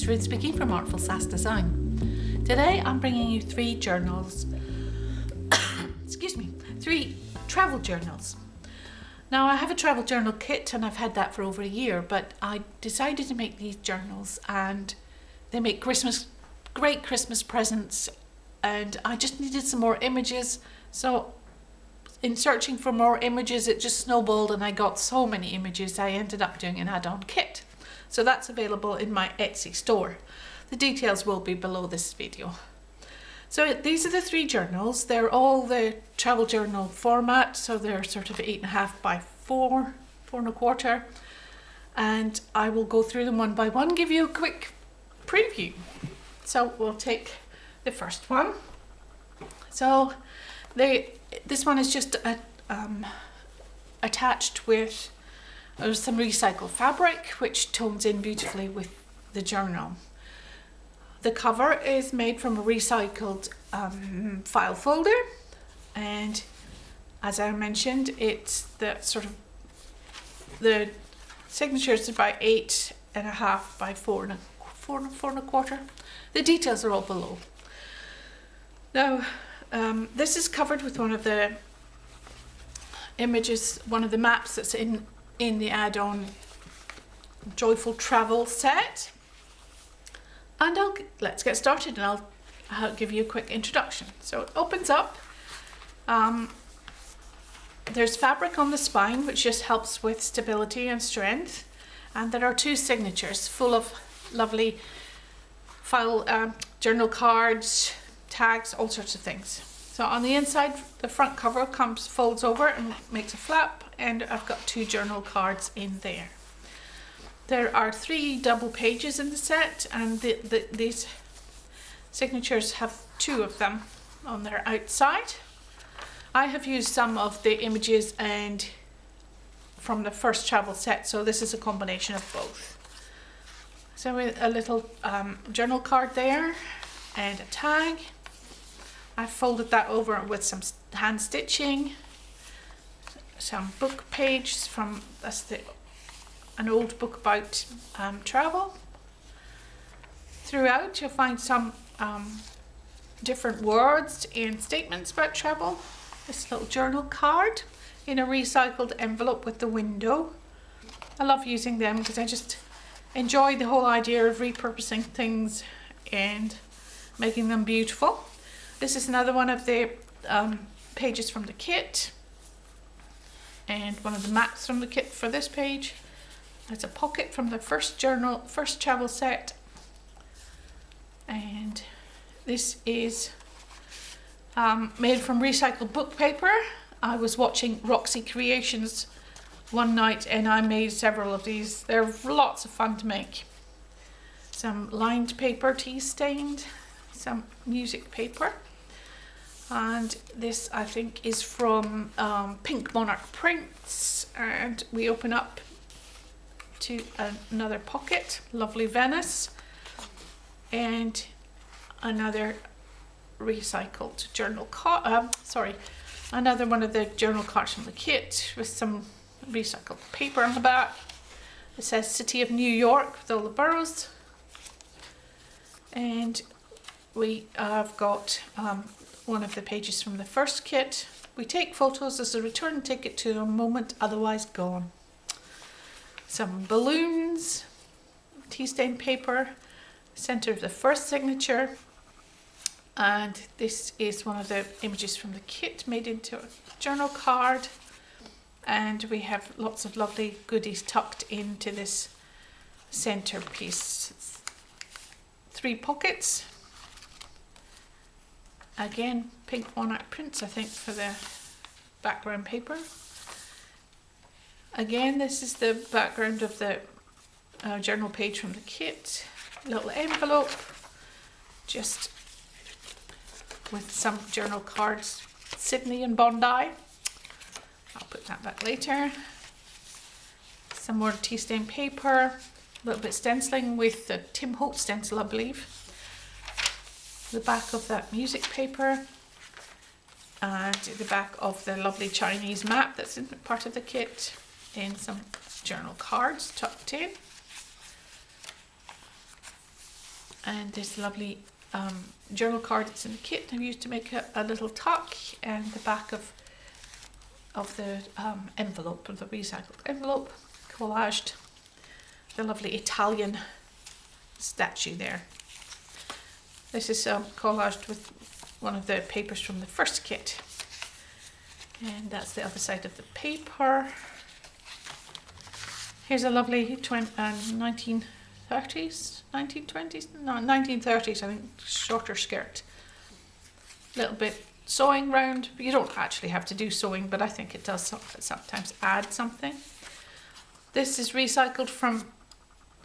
it's Ruth speaking from Artful Sass Design. Today I'm bringing you 3 journals, excuse me, 3 travel journals. Now I have a travel journal kit and I've had that for over a year, but I decided to make these journals and they make great Christmas presents, and I just needed some more images. So in searching for more images, it just snowballed and I got so many images I ended up doing an add-on kit. So that's available in my Etsy store. The details will be below this video. So these are the 3 journals. They're all the travel journal format, so they're sort of 8.5 by 4, 4.25, and I will go through them one by one, give you a quick preview. So we'll take the first one. So this one is just attached with some recycled fabric, which tones in beautifully with the journal. The cover is made from a recycled file folder, and as I mentioned, it's the the signature is about 8.5 by 4.25. The details are all below. Now, this is covered with one of the images, one of the maps that's in the add-on Joyful Travel set. And let's get started, and I'll give you a quick introduction. So it opens up. There's fabric on the spine, which just helps with stability and strength. And there are 2 signatures full of lovely file journal cards, tags, all sorts of things. So on the inside, the front cover folds over and makes a flap, and I've got 2 journal cards in there. There are 3 double pages in the set, and these signatures have 2 of them on their outside. I have used some of the images and from the first travel set, so this is a combination of both. So with a little journal card there and a tag. I folded that over with some hand stitching, some book pages from an old book about travel. Throughout you'll find some different words and statements about travel. This little journal card in a recycled envelope with the window. I love using them because I just enjoy the whole idea of repurposing things and making them beautiful. This is another one of the pages from the kit, and one of the maps from the kit for this page. There's a pocket from the first travel set, and this is made from recycled book paper. I was watching Roxy Creations one night and I made several of these. They're lots of fun to make. Some lined paper, tea stained, some music paper, and this I think is from Pink Monarch Prints. And we open up to another pocket, lovely Venice, and another recycled journal card, another one of the journal cards from the kit with some recycled paper on the back. It says City of New York with all the boroughs, and we have got one of the pages from the first kit. We take photos as a return ticket to a moment otherwise gone. Some balloons, tea stained paper, center of the first signature, and this is one of the images from the kit made into a journal card, and we have lots of lovely goodies tucked into this centerpiece. 3 pockets, again Pink Monarch Prints I think for the background paper. Again, this is the background of the journal page from the kit. Little envelope, just with some journal cards, Sydney and Bondi. I'll put that back later. Some more tea stained paper, a little bit stenciling with the Tim Holtz stencil, I believe. The back of that music paper, and the back of the lovely Chinese map that's in part of the kit, and some journal cards tucked in. And this lovely journal card that's in the kit I've used to make a little tuck, and the back of the envelope, of the recycled envelope, collaged the lovely Italian statue there. This is collaged with one of the papers from the first kit, and that's the other side of the paper. Here's a lovely 1930s, 1920s, no, 1930s, I think, shorter skirt. A little bit sewing round, but you don't actually have to do sewing, but I think it does sometimes add something. This is recycled from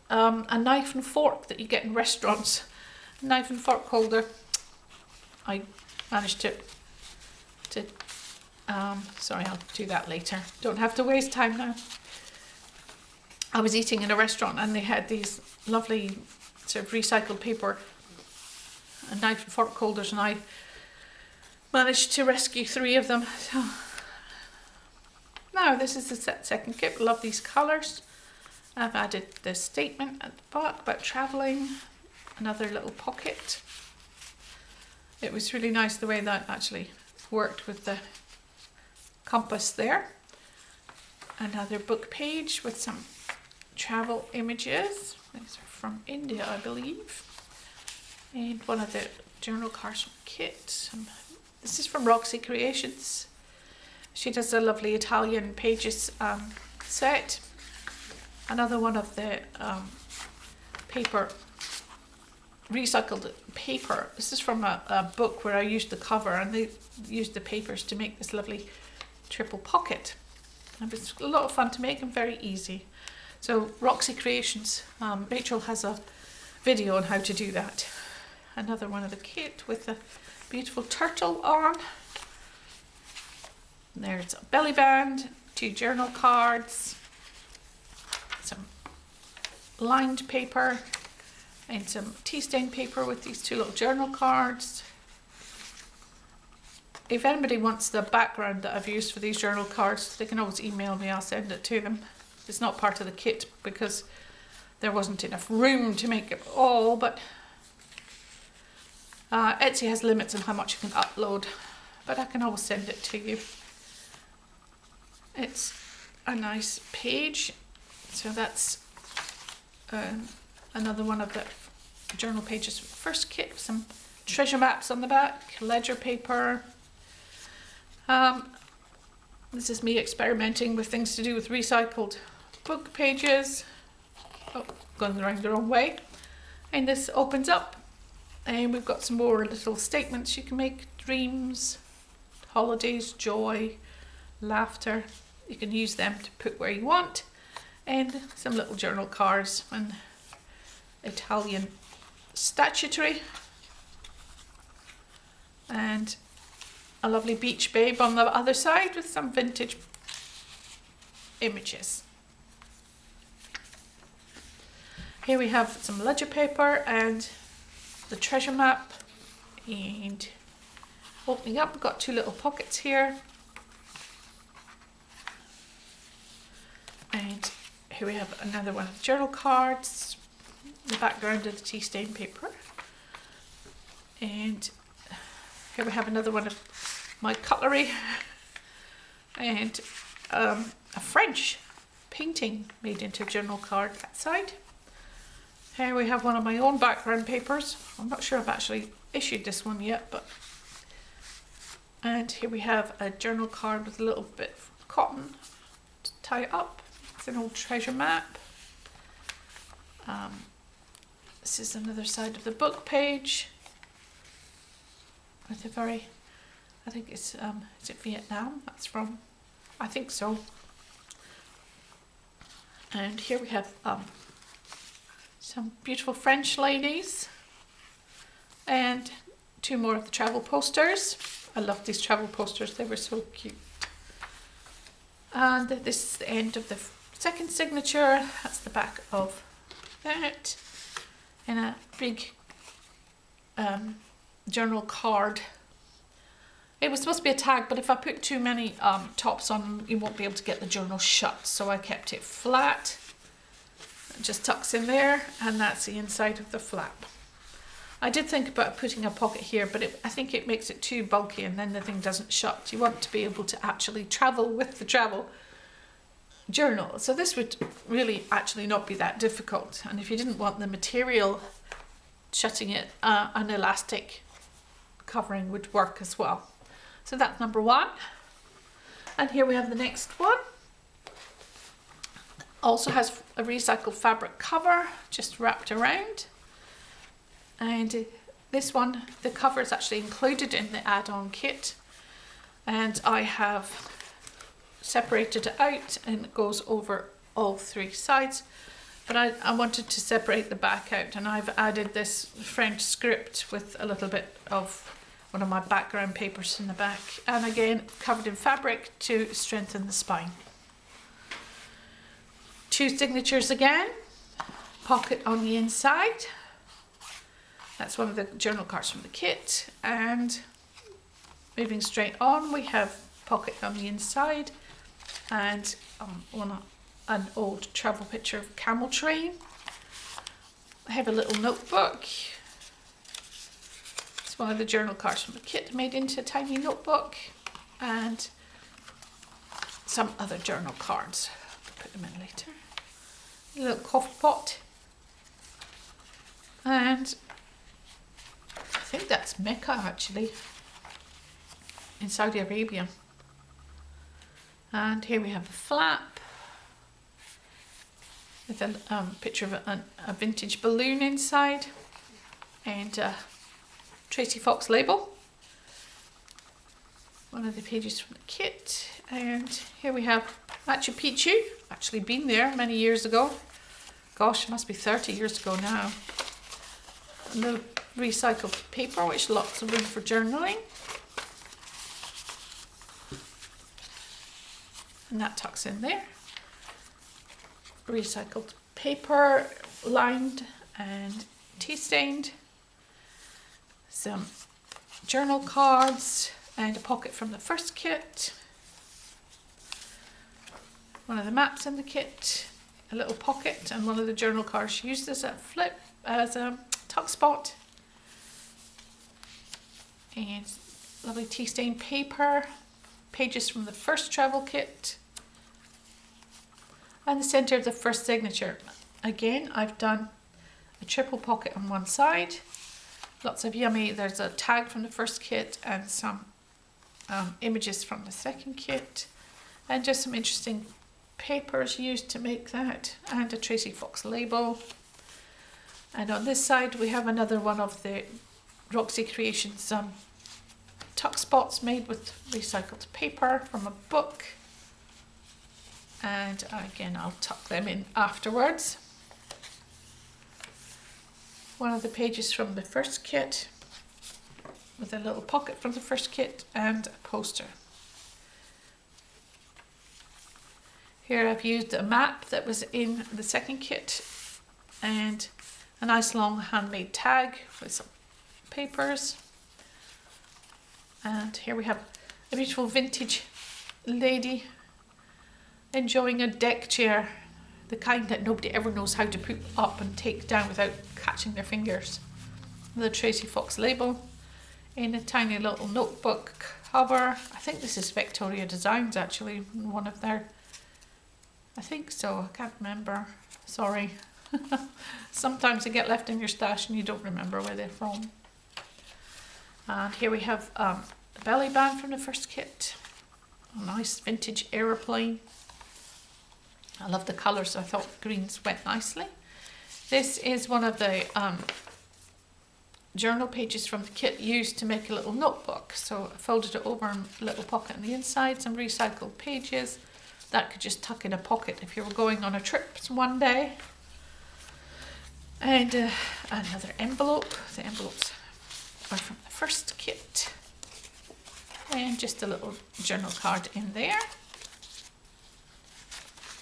a knife and fork that you get in restaurants. Knife and fork holder. I managed to sorry, I'll do that later. Don't have to waste time now. I was eating in a restaurant and they had these lovely sort of recycled paper and knife and fork holders, and I managed to rescue 3 of them. So now this is the second kit. Love these colours. I've added the statement at the back about travelling. Another little pocket. It was really nice the way that actually worked with the compass there. Another book page with some travel images. These are from India, I believe. And one of the journal cards from Kit. This is from Roxy Creations. She does a lovely Italian pages set. Another one of the paper, recycled paper. This is from a book where I used the cover, and they used the papers to make this lovely triple pocket. And it's a lot of fun to make and very easy. So Roxy Creations, Rachel has a video on how to do that. Another one of the kit with a beautiful turtle on. There's a belly band, 2 journal cards, some lined paper, and some tea stain paper with these 2 little journal cards. If anybody wants the background that I've used for these journal cards, they can always email me, I'll send it to them. It's not part of the kit because there wasn't enough room to make it all, but Etsy has limits on how much you can upload, but I can always send it to you. It's a nice page, so that's another one of the journal pages from the first kit. Some treasure maps on the back, ledger paper. This is me experimenting with things to do with recycled book pages. Oh, going around the wrong way. And this opens up, and we've got some more little statements you can make. Dreams, holidays, joy, laughter. You can use them to put where you want. And some little journal cards and Italian statuary. And a lovely beach babe on the other side with some vintage images. Here we have some ledger paper and the treasure map. And opening up, we've got 2 little pockets here. And here we have another one of the journal cards, the background of the tea stain paper. And here we have another one of my cutlery and a French painting made into a journal card that side. Here we have one of my own background papers. I'm not sure I've actually issued this one yet, but. And here we have a journal card with a little bit of cotton to tie it up. It's an old treasure map. This is another side of the book page with a very, I think it's, is it Vietnam? That's from, I think so. And here we have some beautiful French ladies and 2 more of the travel posters. I love these travel posters, they were so cute. And this is the end of the second signature. That's the back of that. In a big journal card. It was supposed to be a tag, but if I put too many tops on, you won't be able to get the journal shut. So I kept it flat. It just tucks in there, and that's the inside of the flap. I did think about putting a pocket here, but I think it makes it too bulky and then the thing doesn't shut. You want to be able to actually travel with the travel journal. So this would really actually not be that difficult. And if you didn't want the material shutting it, an elastic covering would work as well. So that's number one. And here we have the next one. Also has a recycled fabric cover just wrapped around. And this one, the cover is actually included in the add-on kit. And I have separated it out and it goes over all three sides. But I wanted to separate the back out, and I've added this French script with a little bit of one of my background papers in the back, and again covered in fabric to strengthen the spine. Two signatures again, pocket on the inside. That's one of the journal cards from the kit, and moving straight on we have pocket on the inside, and an old travel picture of camel train. I have a little notebook. It's one of the journal cards from the kit made into a tiny notebook, and some other journal cards. Put them in later. A little coffee pot, and I think that's Mecca actually, in Saudi Arabia. And here we have a flap with a picture of a vintage balloon inside, and a Tracy Fox label. One of the pages from the kit, and here we have Machu Picchu, actually been there many years ago. Gosh, it must be 30 years ago now. A little recycled paper, which lots of room for journaling. And that tucks in there. Recycled paper, lined and tea stained. Some journal cards and a pocket from the first kit. One of the maps in the kit, a little pocket, and one of the journal cards used as a tuck spot. And lovely tea stained paper, pages from the first travel kit, and the center of the first signature. Again, I've done a triple pocket on one side. Lots of yummy, there's a tag from the first kit and some images from the second kit, and just some interesting papers used to make that, and a Tracy Fox label. And on this side we have another one of the Roxy Creations tuck spots made with recycled paper from a book, and again I'll tuck them in afterwards. One of the pages from the first kit with a little pocket from the first kit and a poster. Here I've used a map that was in the second kit and a nice long handmade tag with some papers. And here we have a beautiful vintage lady enjoying a deck chair, the kind that nobody ever knows how to put up and take down without catching their fingers. The Tracy Fox label in a tiny little notebook cover. I think this is Victoria Designs actually, one of their, I think so, I can't remember, sorry. Sometimes they get left in your stash and you don't remember where they're from. And here we have the belly band from the first kit, a nice vintage aeroplane. I love the colours, so I thought greens went nicely. This is one of the journal pages from the kit used to make a little notebook. So I folded it over in a little pocket on the inside, some recycled pages. That could just tuck in a pocket if you were going on a trip one day. And another envelope. The envelopes are from the first kit. And just a little journal card in there.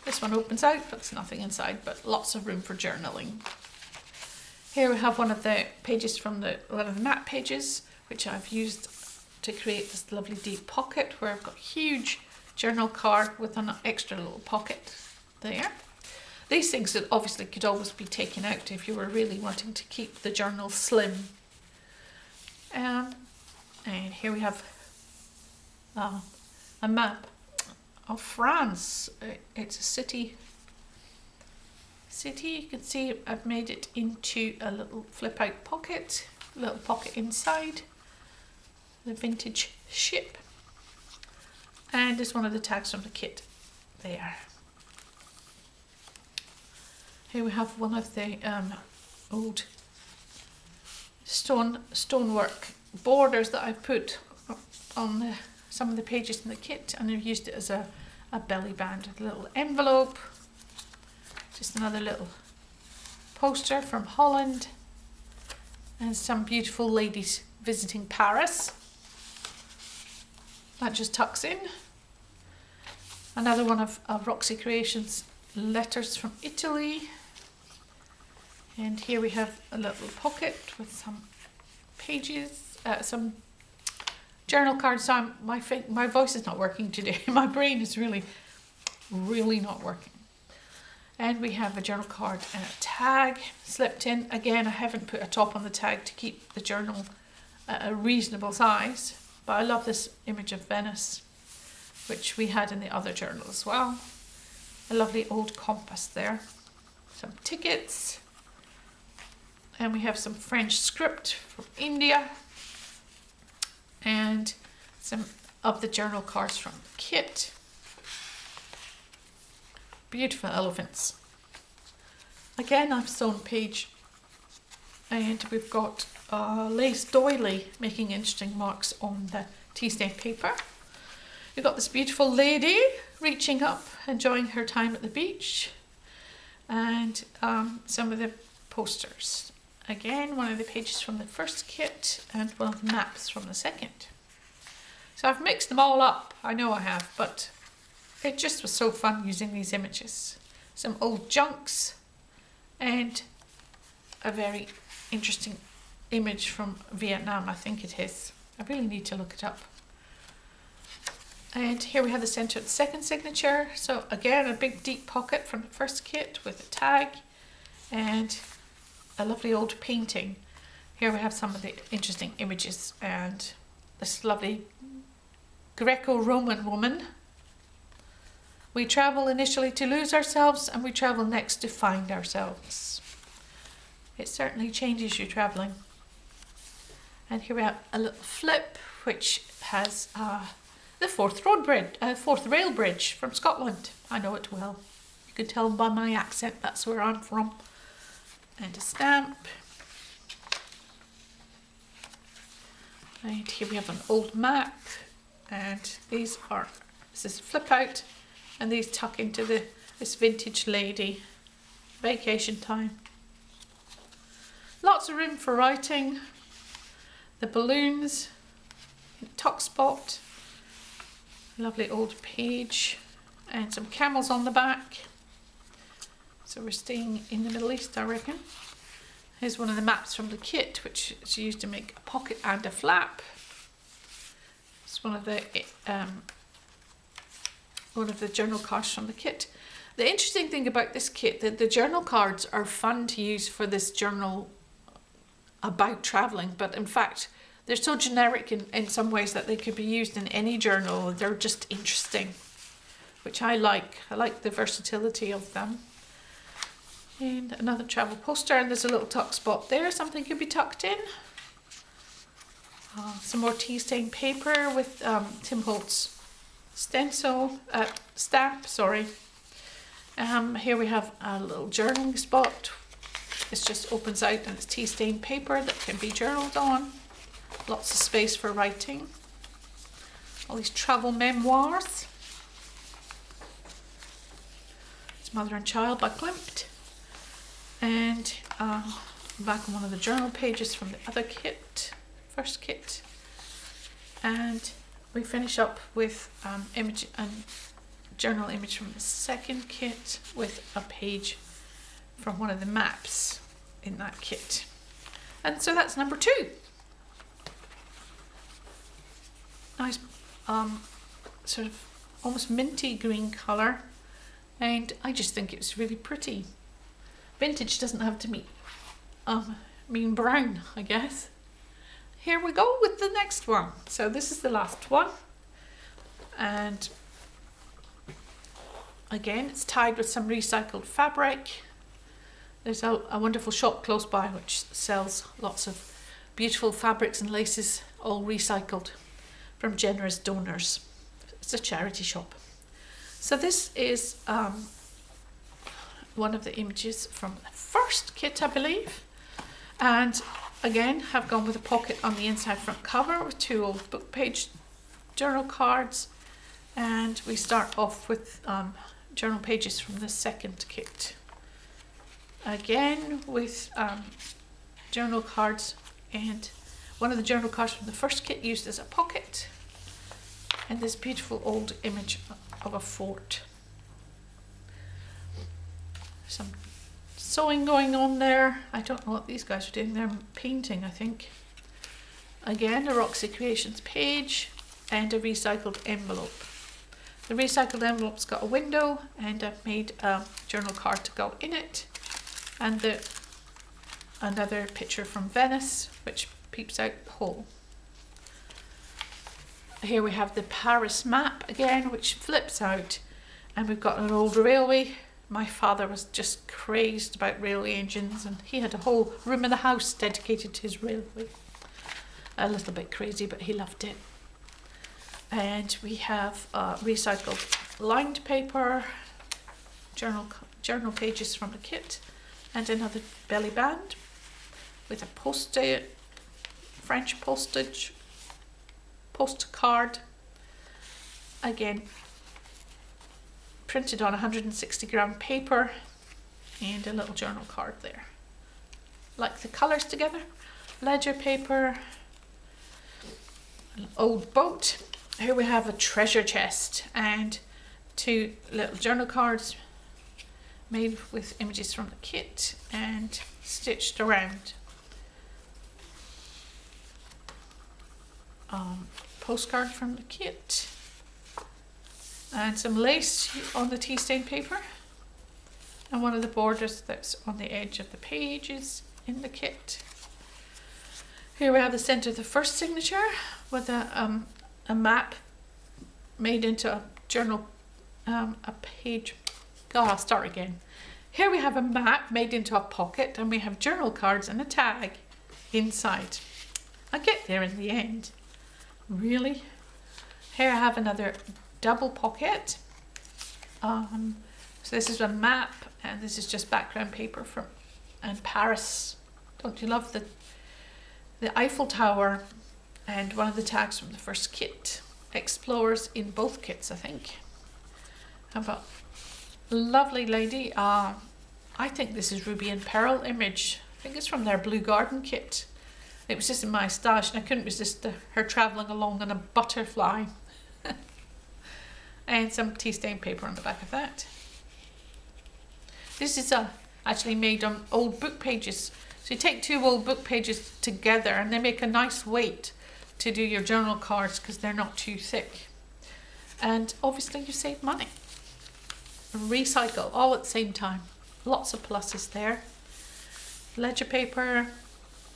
This one opens out, but there's nothing inside, but lots of room for journaling. Here we have one of the pages from one of the map pages, which I've used to create this lovely deep pocket where I've got a huge journal card with an extra little pocket there. These things that obviously could always be taken out if you were really wanting to keep the journal slim And here we have a map of France. It's a city. You can see I've made it into a little flip out pocket, little pocket inside the vintage ship, and there's one of the tags from the kit there. Here we have one of the old stonework borders that I've put on some of the pages in the kit, and I've used it as a belly band with a little envelope. Just another little poster from Holland, and some beautiful ladies visiting Paris. That just tucks in. Another one of Roxy Creations letters from Italy. And here we have a little pocket with some pages, some journal cards. So my voice is not working today. My brain is really not working. And we have a journal card and a tag slipped in. Again, I haven't put a top on the tag to keep the journal at a reasonable size, but I love this image of Venice, which we had in the other journal as well. A lovely old compass there. Some tickets. And we have some French script from India. And some of the journal cards from the kit. Beautiful elephants. Again, I've sewn page, and we've got lace doily making interesting marks on the tea stain paper. We've got this beautiful lady reaching up, enjoying her time at the beach, and some of the posters. Again, one of the pages from the first kit and one of the maps from the second. So I've mixed them all up. I know I have, but it just was so fun using these images. Some old junks and a very interesting image from Vietnam, I think it is. I really need to look it up. And here we have the centre of the second signature. So again, a big deep pocket from the first kit with a tag and a lovely old painting. Here we have some of the interesting images and this lovely Greco-Roman woman. We travel initially to lose ourselves, and we travel next to find ourselves. It certainly changes you travelling. And here we have a little flip, which has the fourth rail bridge from Scotland. I know it well. You can tell by my accent that's where I'm from. And a stamp. And here we have an old map, and this is flip out. And these tuck into this vintage lady. Vacation time. Lots of room for writing. The balloons. Tuck spot. Lovely old page. And some camels on the back. So we're staying in the Middle East, I reckon. Here's one of the maps from the kit, which is used to make a pocket and a flap. It's one of the journal cards from the kit. The interesting thing about this kit, that the journal cards are fun to use for this journal about travelling, but in fact they're so generic in some ways that they could be used in any journal. They're just interesting, which I like. I like the versatility of them. And another travel poster, and there's a little tuck spot there, something could be tucked in. Some more tea stain paper with Tim Holtz stamp, sorry. Here we have a little journaling spot. It just opens out and it's tea stained paper that can be journaled on. Lots of space for writing. All these travel memoirs. It's Mother and Child by Klimt. And back on one of the journal pages from the other kit, first kit. And we finish up with image and journal image from the second kit with a page from one of the maps in that kit. And so that's number 2. Nice sort of almost minty green colour, and I just think it's really pretty. Vintage doesn't have to mean brown, I guess. here we go with the next one. So this is the last one, and again it's tied with some recycled fabric. There's a wonderful shop close by which sells lots of beautiful fabrics and laces, all recycled from generous donors. It's a charity shop. So this is one of the images from the first kit, I believe, and again have gone with a pocket on the inside front cover with 2 old book page journal cards, and we start off with journal pages from the second kit, again with journal cards, and one of the journal cards from the first kit used as a pocket, and this beautiful old image of a fort. Some sewing going on there. I don't know what these guys are doing. They're painting, I think. Again, a Roxy Creations page and a recycled envelope. The recycled envelope's got a window, and I've made a journal card to go in it, and another picture from Venice which peeps out the hole. Here we have the Paris map again, which flips out, and we've got an old railway. My father was just crazed about railway engines, and he had a whole room in the house dedicated to his railway. A little bit crazy, but he loved it. And we have recycled lined paper, journal pages from the kit, and another belly band with a French postage postcard, again printed on 160-gram paper, and a little journal card there. Like the colours together. Ledger paper, an old boat. Here we have a treasure chest and 2 little journal cards made with images from the kit and stitched around. Postcard from the kit, and some lace on the tea stain paper, and one of the borders that's on the edge of the pages in the kit. Here we have the centre of the first signature with a map made into a journal, a page. God, I'll start again. Here we have a map made into a pocket, and we have journal cards and a tag inside. I'll get there in the end. Really? Here I have another double pocket. So this is a map, and this is just background paper from Paris. Don't you love the Eiffel Tower, and one of the tags from the first kit. Explorers in both kits, I think. How about lovely lady? I think this is Ruby and Pearl image. I think it's from their Blue Garden kit. It was just in my stash, and I couldn't resist her travelling along on a butterfly. And some tea stain paper on the back of that. This is actually made on old book pages. So you take 2 old book pages together, and they make a nice weight to do your journal cards because they're not too thick. And obviously you save money. Recycle all at the same time. Lots of pluses there. Ledger paper.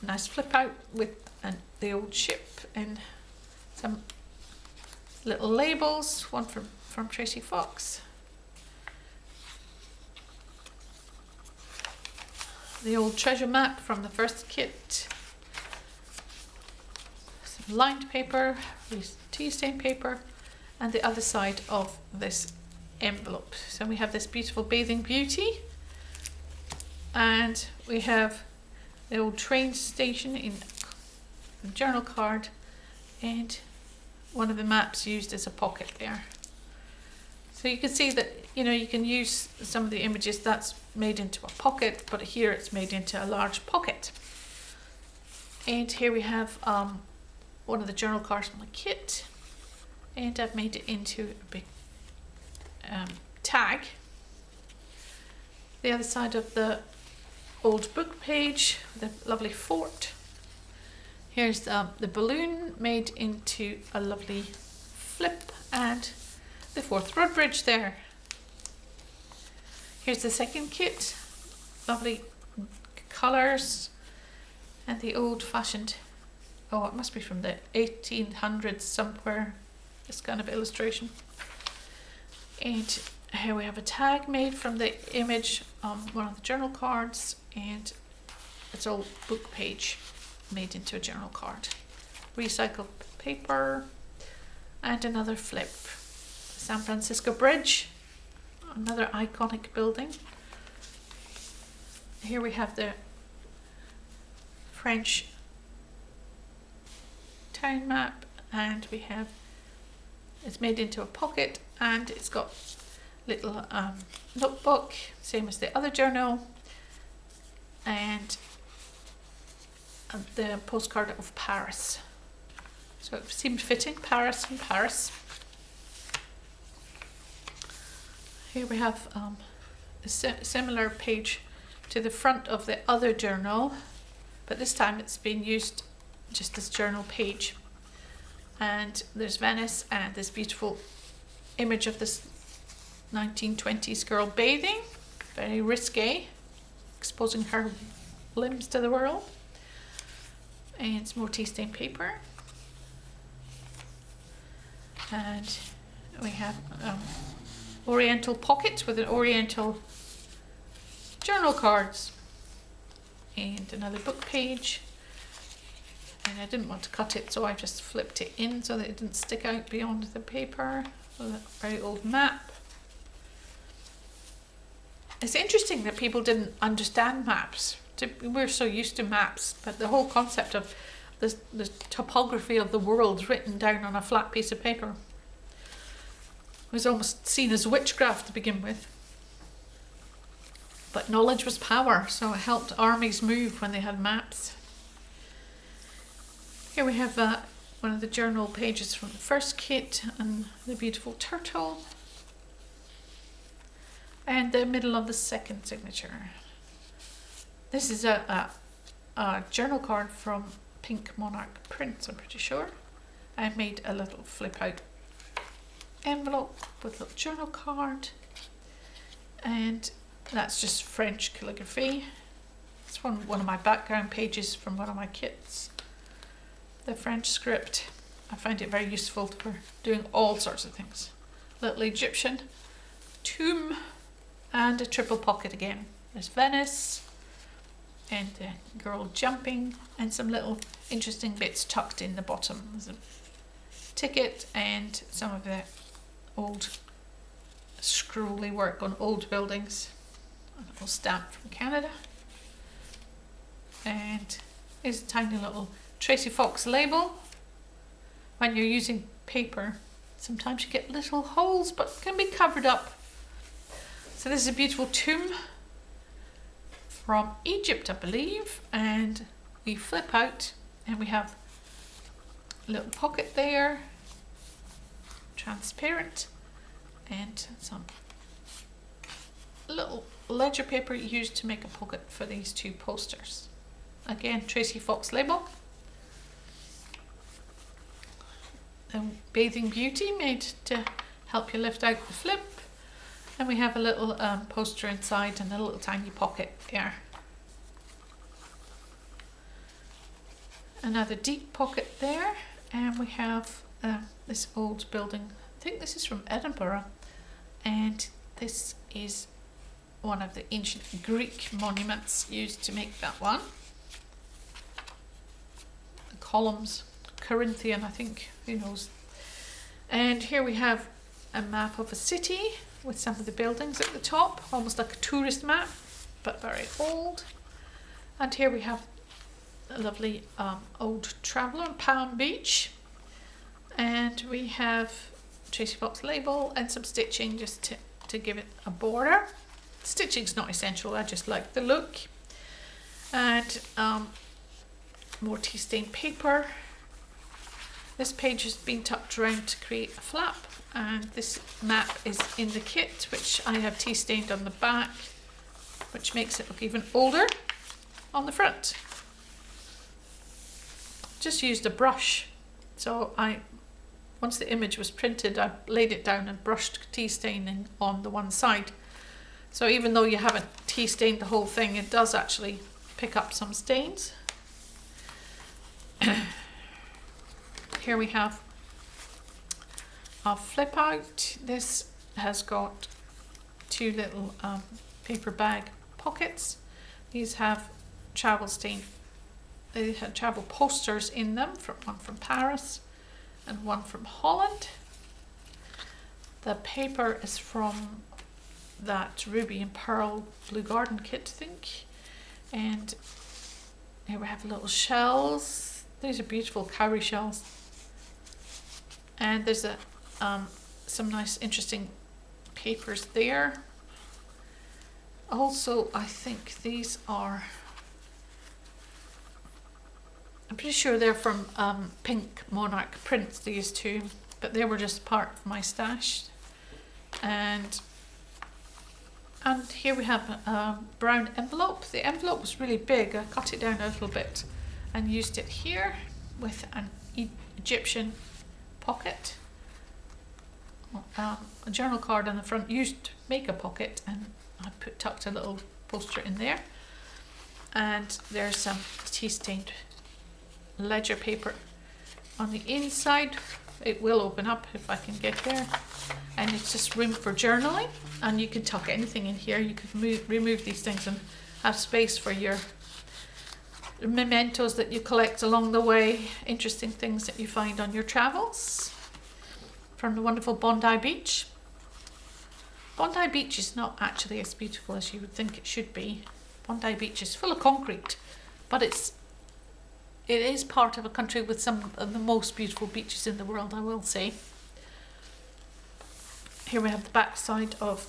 Nice flip out with the old ship, and some little labels, one from Tracy Fox. The old treasure map from the first kit. Some lined paper, tea stain paper, and the other side of this envelope. So we have this beautiful Bathing Beauty, and we have the old train station in a journal card, and one of the maps used as a pocket there. So you can see that, you know, you can use some of the images that's made into a pocket, but here it's made into a large pocket. And here we have one of the journal cards from the kit, and I've made it into a big tag. The other side of the old book page with a lovely fort. Here's the balloon made into a lovely flip, and the Forth Road Bridge there. Here's the second kit, lovely colours, and the old-fashioned oh, it must be from the 1800s somewhere, this kind of illustration. And here we have a tag made from the image on one of the journal cards, and it's all book page made into a journal card. Recycled paper, and another flip. The San Francisco Bridge, another iconic building. Here we have the French town map, and we have, it's made into a pocket, and it's got little notebook, same as the other journal, and the postcard of Paris. So it seemed fitting, Paris and Paris. Here we have a similar page to the front of the other journal, but this time it's been used just as journal page. And there's Venice and this beautiful image of this 1920s girl bathing, very risque, exposing her limbs to the world. And some more tea stained paper. And we have oriental pockets with an oriental journal cards, and another book page. And I didn't want to cut it, so I just flipped it in so that it didn't stick out beyond the paper. A very old map. It's interesting that people didn't understand maps. We're so used to maps, but the whole concept of the topography of the world written down on a flat piece of paper was almost seen as witchcraft to begin with. But knowledge was power, so it helped armies move when they had maps. Here we have one of the journal pages from the first kit, and the beautiful turtle, and the middle of the second signature. This is a journal card from Pink Monarch Prints, I'm pretty sure. I made a little flip out envelope with a little journal card, and that's just French calligraphy. It's from one of my background pages from one of my kits. The French script, I find it very useful for doing all sorts of things. Little Egyptian tomb, and a triple pocket again. There's Venice, and the girl jumping, and some little interesting bits tucked in the bottom. There's a ticket and some of the old scrolly work on old buildings. A little stamp from Canada. And here's a tiny little Tracy Fox label. When you're using paper, sometimes you get little holes, but can be covered up. So this is a beautiful tomb from Egypt, I believe, and we flip out and we have a little pocket there, transparent, and some little ledger paper used to make a pocket for these two posters. Again, Tracy Fox label. A bathing beauty made to help you lift out the flip. And we have a little poster inside and a little tiny pocket there. Another deep pocket there, and we have this old building. I think this is from Edinburgh, and this is one of the ancient Greek monuments used to make that one. The columns, Corinthian, I think, who knows. And here we have a map of a city with some of the buildings at the top, almost like a tourist map, but very old. And here we have a lovely old traveller on Palm Beach. And we have Tracy Fox label and some stitching just to give it a border. Stitching's not essential, I just like the look. And more tea stained paper. This page has been tucked around to create a flap, and this map is in the kit, which I have tea stained on the back, which makes it look even older on the front. Just used a brush, so once the image was printed, I laid it down and brushed tea staining on the one side. So even though you haven't tea stained the whole thing, it does actually pick up some stains. here we have a flip out. This has got two little paper bag pockets. These have travel travel posters in them, one from Paris and one from Holland. The paper is from that Ruby and Pearl Blue Garden kit, I think. And here we have little shells. These are beautiful cowrie shells. And there's some nice interesting papers there. Also, I think these are, I'm pretty sure they're from Pink Monarch prints, these two, but they were just part of my stash. And here we have a brown envelope. The envelope was really big. I cut it down a little bit and used it here with an Egyptian pocket. A journal card on the front used to make a pocket, and I tucked a little poster in there. And there's some tea-stained ledger paper on the inside. It will open up if I can get there. And it's just room for journaling, and you can tuck anything in here. You can remove these things and have space for your mementos that you collect along the way, interesting things that you find on your travels. From the wonderful Bondi Beach. Bondi Beach is not actually as beautiful as you would think it should be. Bondi Beach is full of concrete, but it is part of a country with some of the most beautiful beaches in the world, I will say. Here we have the back side of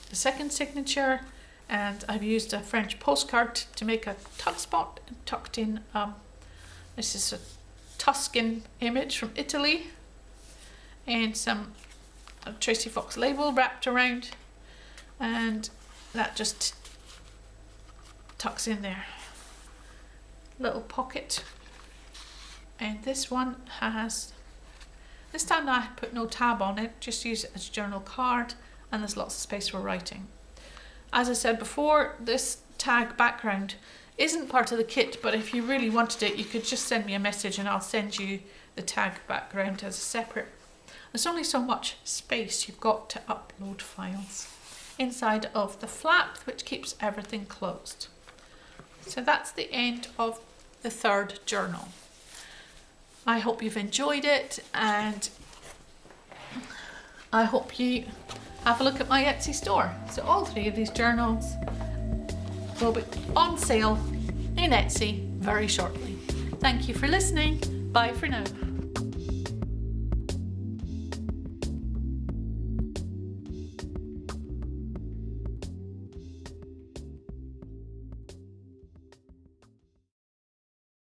the second signature, and I've used a French postcard to make a tuck spot and tucked in. This is a Tuscan image from Italy, and some Tracy Fox label wrapped around, and that just tucks in there. Little pocket. And this one has, this time I put no tab on it, just use it as a journal card, and there's lots of space for writing. As I said before, this tag background isn't part of the kit, but if you really wanted it, you could just send me a message and I'll send you the tag background as a separate. There's only so much space you've got to upload files inside of the flap, which keeps everything closed. So that's the end of the third journal. I hope you've enjoyed it, and I hope you have a look at my Etsy store. So all three of these journals will be on sale in Etsy very shortly. Thank you for listening. Bye for now.